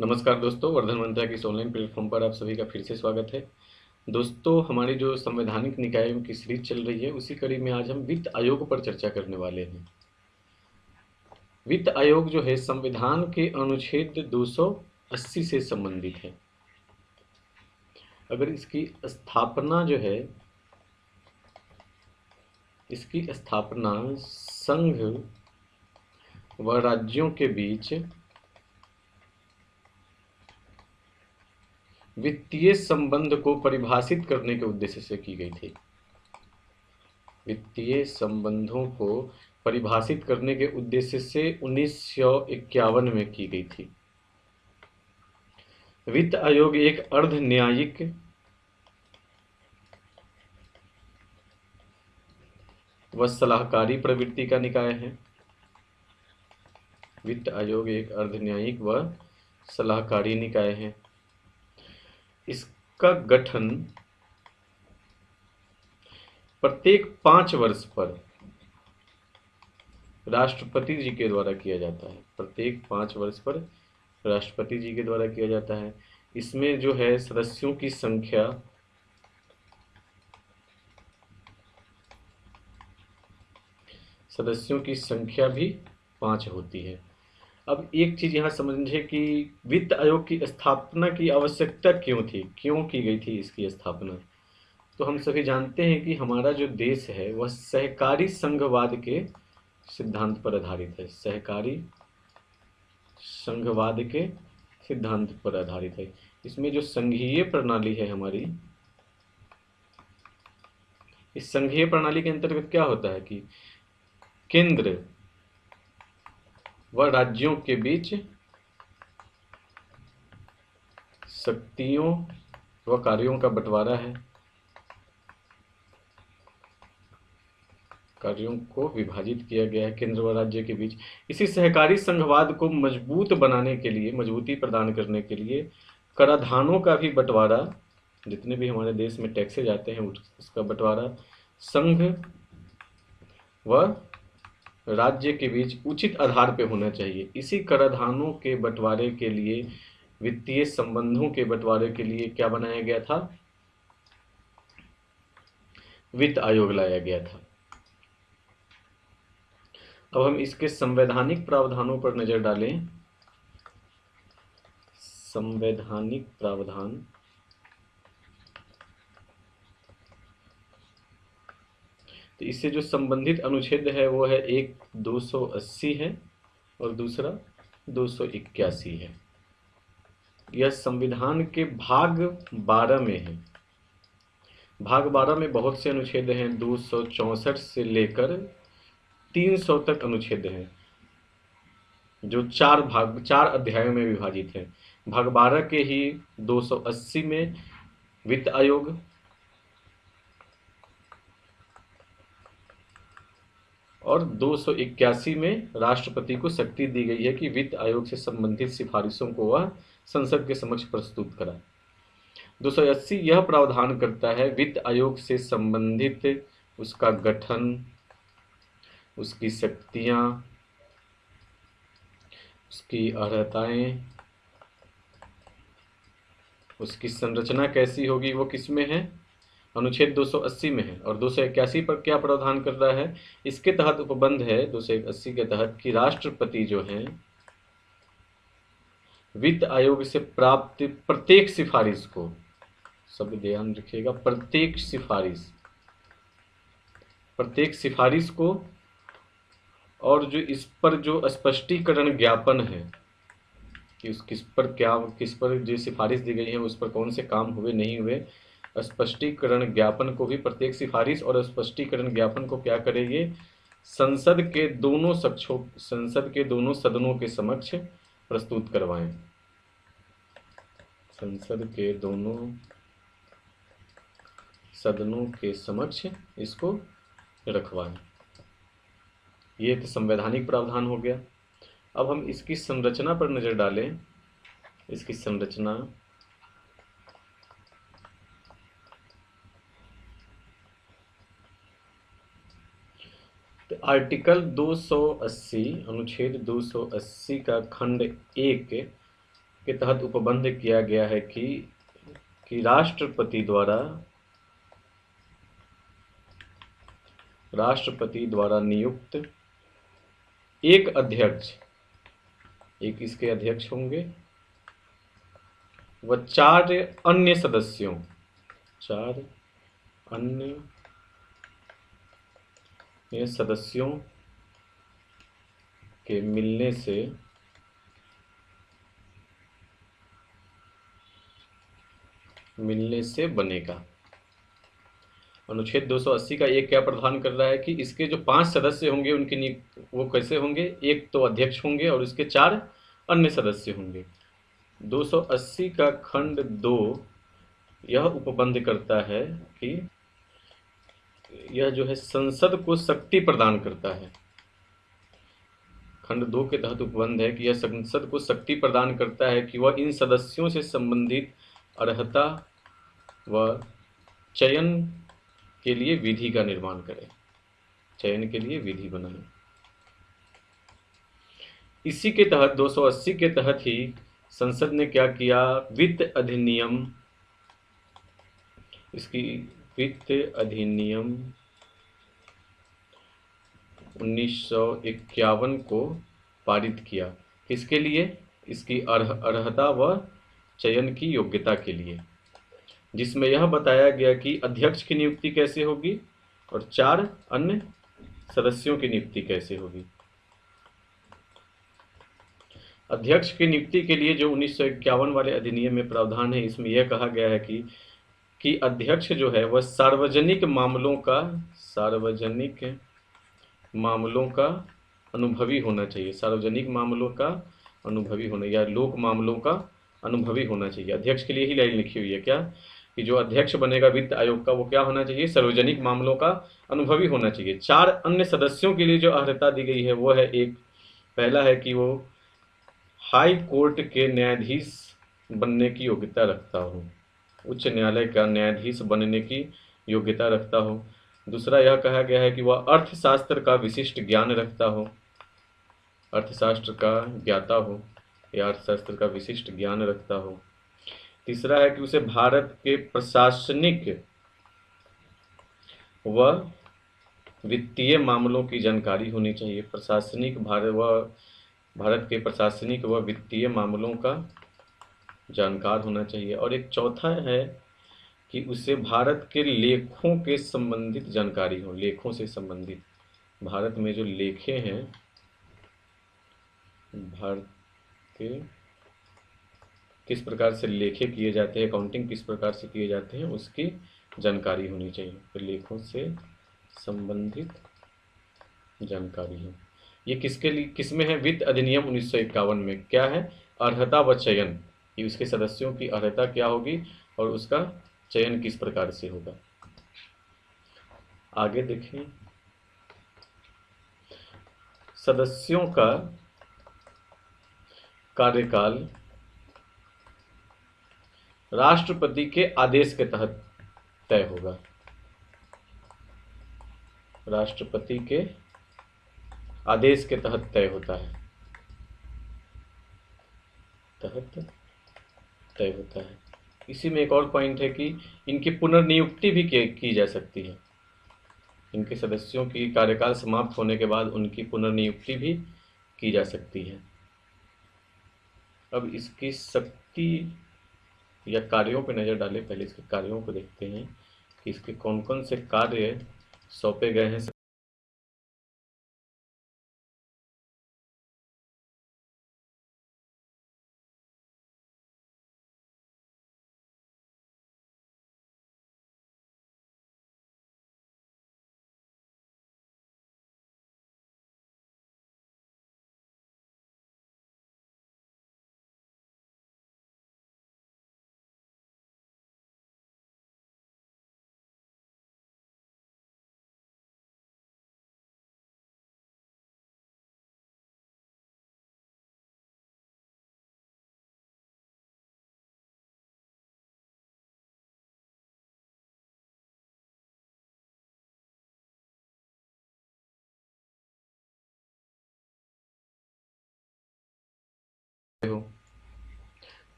नमस्कार दोस्तों, वर्धन मंत्रा की इस ऑनलाइन प्लेटफॉर्म पर आप सभी का फिर से स्वागत है। दोस्तों, हमारी जो संवैधानिक निकायों की सीरीज चल रही है, उसी कड़ी में आज हम वित्त आयोग पर चर्चा करने वाले हैं। वित्त आयोग जो है संविधान के अनुच्छेद 280 से संबंधित है। अगर इसकी स्थापना संघ व राज्यों के बीच वित्तीय संबंध को परिभाषित करने के उद्देश्य से की गई थी। वित्तीय संबंधों को परिभाषित करने के उद्देश्य से 1951 में की गई थी। वित्त आयोग एक अर्ध न्यायिक व सलाहकारी प्रवृत्ति का निकाय है। वित्त आयोग एक अर्ध न्यायिक व सलाहकारी निकाय है। इसका गठन प्रत्येक 5 वर्ष पर राष्ट्रपति जी के द्वारा किया जाता है। प्रत्येक 5 वर्ष पर राष्ट्रपति जी के द्वारा किया जाता है। इसमें जो है सदस्यों की संख्या भी 5 होती है। अब एक चीज यहाँ समझे कि वित्त आयोग की स्थापना की आवश्यकता क्यों थी, क्यों की गई थी इसकी स्थापना। तो हम सभी जानते हैं कि हमारा जो देश है वह सहकारी संघवाद के सिद्धांत पर आधारित है। सहकारी संघवाद के सिद्धांत पर आधारित है। इसमें जो संघीय प्रणाली है हमारी, इस संघीय प्रणाली के अंतर्गत क्या होता है कि केंद्र व राज्यों के बीच शक्तियों व कार्यों का बंटवारा है। कार्यों को विभाजित किया गया है केंद्र व राज्य के बीच। इसी सहकारी संघवाद को मजबूत बनाने के लिए, मजबूती प्रदान करने के लिए कराधानों का भी बंटवारा, जितने भी हमारे देश में टैक्सेज आते हैं उसका बंटवारा संघ व राज्य के बीच उचित आधार पर होना चाहिए। इसी कराधानों के बंटवारे के लिए, वित्तीय संबंधों के बंटवारे के लिए क्या बनाया गया था? वित्त आयोग लाया गया था। अब हम इसके संवैधानिक प्रावधानों पर नजर डालें। संवैधानिक प्रावधान, तो इससे जो संबंधित अनुच्छेद है वो है एक 280 है और दूसरा 281 है। यह संविधान के भाग 12 में है। भाग 12 में बहुत से अनुच्छेद हैं, 264 से लेकर 300 तक अनुच्छेद हैं, जो 4 अध्यायों में विभाजित है। भाग 12 के ही 280 में वित्त आयोग, और 281 में राष्ट्रपति को शक्ति दी गई है कि वित्त आयोग से संबंधित सिफारिशों को वह संसद के समक्ष प्रस्तुत करा। 280 यह प्रावधान करता है वित्त आयोग से संबंधित उसका गठन, उसकी शक्तियां, उसकी अर्हताएं, उसकी संरचना कैसी होगी, वो किस में है? अनुच्छेद 280 में है। और 281 पर क्या प्रावधान कर रहा है? इसके तहत उपबंध है 281 के तहत कि राष्ट्रपति जो हैं वित्त आयोग से प्राप्त प्रत्येक सिफारिश को, सब ध्यान रखिएगा, प्रत्येक सिफारिश को, और जो इस पर जो स्पष्टीकरण ज्ञापन है कि किस पर जो सिफारिश दी गई है उस पर कौन से काम हुए नहीं हुए, स्पष्टीकरण ज्ञापन को भी, प्रत्येक सिफारिश और स्पष्टीकरण ज्ञापन को क्या करेंगे? संसद के दोनों सदनों के समक्ष प्रस्तुत करवाएं। संसद के दोनों सदनों के समक्ष इसको रखवाएं। ये तो संवैधानिक प्रावधान हो गया। अब हम इसकी संरचना पर नजर डालें। इसकी संरचना, तो आर्टिकल 280, अनुच्छेद 280 का खंड 1 के तहत उपबंध किया गया है कि राष्ट्रपति द्वारा नियुक्त एक अध्यक्ष, एक इसके अध्यक्ष होंगे व 4 अन्य सदस्यों, 4 अन्य सदस्यों के मिलने से बनेगा। अनुच्छेद 280 का एक क्या प्रावधान कर रहा है कि इसके जो 5 सदस्य होंगे उनकी वो कैसे होंगे, एक तो अध्यक्ष होंगे और उसके 4 अन्य सदस्य होंगे। 280 का खंड 2 यह उपबंध करता है कि यह जो है संसद को शक्ति प्रदान करता है। खंड 2 के तहत उपबंध है कि यह संसद को शक्ति प्रदान करता है कि वह इन सदस्यों से संबंधित अर्हता व चयन के लिए विधि का निर्माण करे, चयन के लिए विधि बनाए। इसी के तहत 280 के तहत ही संसद ने क्या किया, वित्त अधिनियम, इसकी वित्त अधिनियम 1951 को पारित किया। किसके लिए, इसकी अर्हता व चयन की योग्यता के लिए, जिसमें यह बताया गया कि अध्यक्ष की नियुक्ति कैसे होगी और 4 अन्य सदस्यों की नियुक्ति कैसे होगी। अध्यक्ष की नियुक्ति के लिए जो 1951 वाले अधिनियम में प्रावधान है, इसमें यह कहा गया है कि अध्यक्ष जो है वह सार्वजनिक मामलों का अनुभवी होना चाहिए, सार्वजनिक मामलों का अनुभवी होना या लोक मामलों का अनुभवी होना चाहिए। अध्यक्ष के लिए ही लाइन लिखी हुई है क्या, कि जो अध्यक्ष बनेगा वित्त आयोग का वो क्या होना चाहिए, सार्वजनिक मामलों का अनुभवी होना चाहिए। 4 अन्य सदस्यों के लिए जो अर्हता दी गई है वो है, एक पहला है कि वो हाई कोर्ट के न्यायाधीश बनने की योग्यता रखता हो, उच्च न्यायालय का न्यायाधीश बनने की योग्यता रखता हो। दूसरा यह कहा गया है कि वह अर्थशास्त्र का विशिष्ट ज्ञान रखता हो, अर्थशास्त्र का ज्ञाता हो या अर्थशास्त्र का विशिष्ट ज्ञान रखता हो। तीसरा है कि उसे भारत के प्रशासनिक व वित्तीय मामलों की जानकारी होनी चाहिए, भारत के प्रशासनिक व वित्तीय मामलों का जानकार होना चाहिए। और एक चौथा है कि उसे भारत के लेखों के संबंधित जानकारी हो, लेखों से संबंधित, भारत में जो लेखे हैं, भारत के किस प्रकार से लेखे किए जाते हैं, अकाउंटिंग किस प्रकार से किए जाते हैं, उसकी जानकारी होनी चाहिए। तो लेखों से संबंधित जानकारी हो। ये किसके लिए, किसमें है, वित्त अधिनियम 1951 में क्या है, अर्हता व चयन, कि उसके सदस्यों की अर्हता क्या होगी और उसका चयन किस प्रकार से होगा। आगे देखें, सदस्यों का कार्यकाल राष्ट्रपति के आदेश के तहत तय होगा, राष्ट्रपति के आदेश के तहत तय होता है, तय होता है। इसी में एक और पॉइंट है कि इनकी पुनर्नियुक्ति भी की जा सकती है, इनके सदस्यों की कार्यकाल समाप्त होने के बाद उनकी पुनर्नियुक्ति भी की जा सकती है। अब इसकी शक्ति या कार्यों पर नज़र डालें, पहले इसके कार्यों को देखते हैं कि इसके कौन कौन से कार्य सौंपे गए हैं।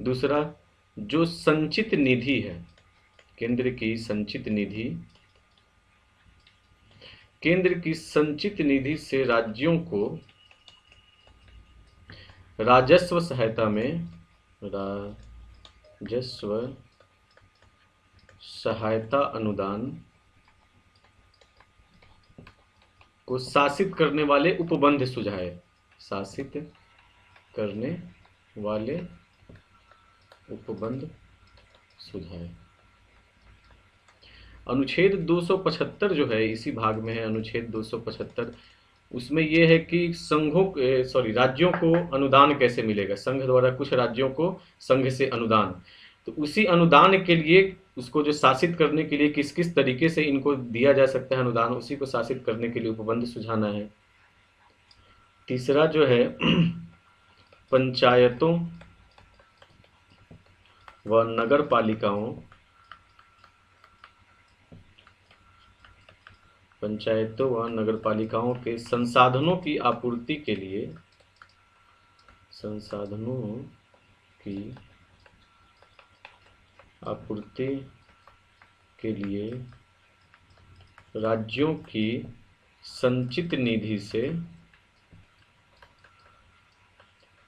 दूसरा, जो संचित निधि है, केंद्र की संचित निधि, केंद्र की संचित निधि से राज्यों को राजस्व सहायता में, राजस्व सहायता अनुदान को शासित करने वाले उपबंध सुझाए, शासित करने वाले उपबंध सुझाए। अनुच्छेद 275 जो है इसी भाग में है, अनुच्छेद 275। उसमें यह है कि राज्यों को अनुदान कैसे मिलेगा, संघ द्वारा कुछ राज्यों को संघ से अनुदान, तो उसी अनुदान के लिए उसको जो शासित करने के लिए किस किस तरीके से इनको दिया जा सकता है अनुदान, उसी को शासित करने के लिए उपबंध सुझाना है। तीसरा जो है पंचायतों व नगर पालिकाओं, पंचायतों व नगर पालिकाओं के संसाधनों की आपूर्ति के लिए, संसाधनों की आपूर्ति के लिए राज्यों की संचित निधि से,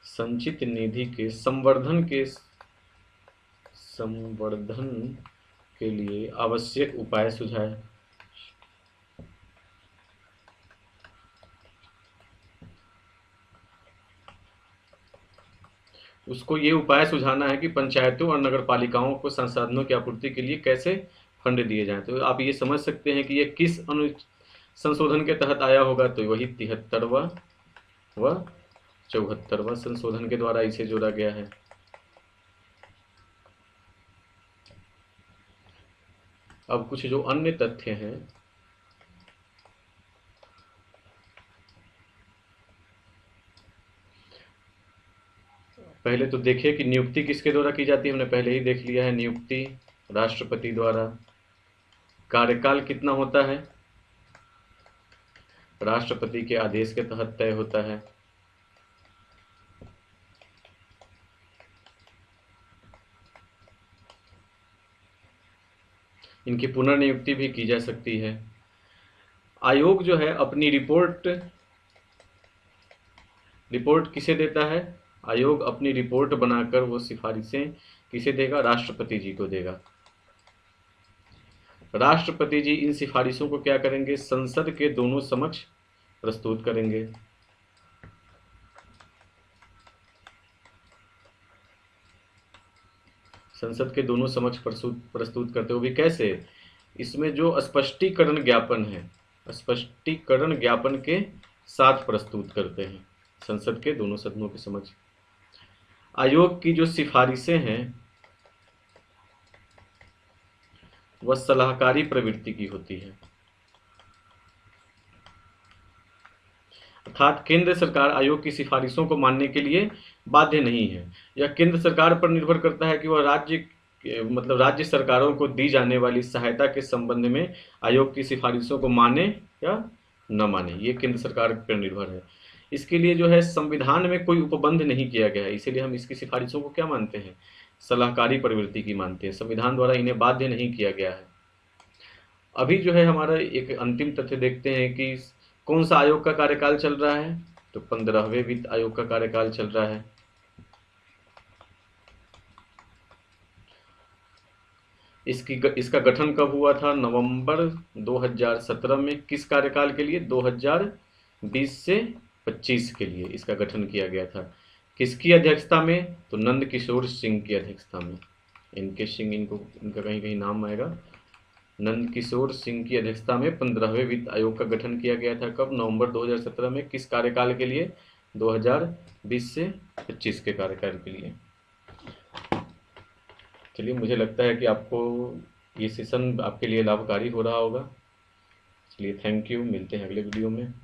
संचित निधि के संवर्धन के लिए आवश्यक उपाय सुझाए। उसको ये उपाय सुझाना है कि पंचायतों और नगर पालिकाओं को संसाधनों की आपूर्ति के लिए कैसे फंड दिए जाएं। तो आप ये समझ सकते हैं कि ये किस संशोधन के तहत आया होगा, तो वही 73वां व 74वां संशोधन के द्वारा इसे जोड़ा गया है। अब कुछ जो अन्य तथ्य हैं, पहले तो देखिए कि नियुक्ति किसके द्वारा की जाती है, हमने पहले ही देख लिया है, नियुक्ति राष्ट्रपति द्वारा। कार्यकाल कितना होता है, राष्ट्रपति के आदेश के तहत तय होता है। इनकी पुनर्नियुक्ति भी की जा सकती है। आयोग जो है अपनी रिपोर्ट किसे देता है, आयोग अपनी रिपोर्ट बनाकर वो सिफारिशें किसे देगा, राष्ट्रपति जी को देगा। राष्ट्रपति जी इन सिफारिशों को क्या करेंगे, संसद के दोनों समक्ष प्रस्तुत करेंगे। संसद के दोनों समक्ष प्रस्तुत करते हुए कैसे, इसमें जो स्पष्टीकरण ज्ञापन है, स्पष्टीकरण ज्ञापन के साथ प्रस्तुत करते हैं संसद के दोनों सदनों के समक्ष। आयोग की जो सिफारिशें हैं वह सलाहकारी प्रवृत्ति की होती है, अर्थात केंद्र सरकार आयोग की सिफारिशों को मानने के लिए बाध्य नहीं है। यह केंद्र सरकार पर निर्भर करता है कि वह राज्य सरकारों को दी जाने वाली सहायता के संबंध में आयोग की सिफारिशों को माने या न माने, ये केंद्र सरकार पर निर्भर है। इसके लिए जो है संविधान में कोई उपबंध नहीं किया गया है, इसीलिए हम इसकी सिफारिशों को क्या मानते हैं, सलाहकारी प्रवृत्ति की मानते हैं। संविधान द्वारा इन्हें बाध्य नहीं किया गया है। अभी जो है हमारा एक अंतिम तथ्य देखते हैं कि कौन सा आयोग का कार्यकाल चल रहा है, तो 15वें वित्त आयोग का कार्यकाल चल रहा है। इसका गठन कब हुआ था, नवंबर 2017 में। किस कार्यकाल के लिए, 2020 से 25 के लिए इसका गठन किया गया था। किसकी अध्यक्षता में, तो नंद किशोर सिंह की अध्यक्षता में। इनके सिंह, इनका कहीं कहीं नाम आएगा। नंद किशोर सिंह की अध्यक्षता में 15वें वित्त आयोग का गठन किया गया था। कब, नवंबर 2017 में। किस कार्यकाल के लिए, 2020 से 25 के कार्यकाल के लिए। चलिए, मुझे लगता है कि आपको ये सेशन आपके लिए लाभकारी हो रहा होगा। चलिए, थैंक यू, मिलते हैं अगले वीडियो में।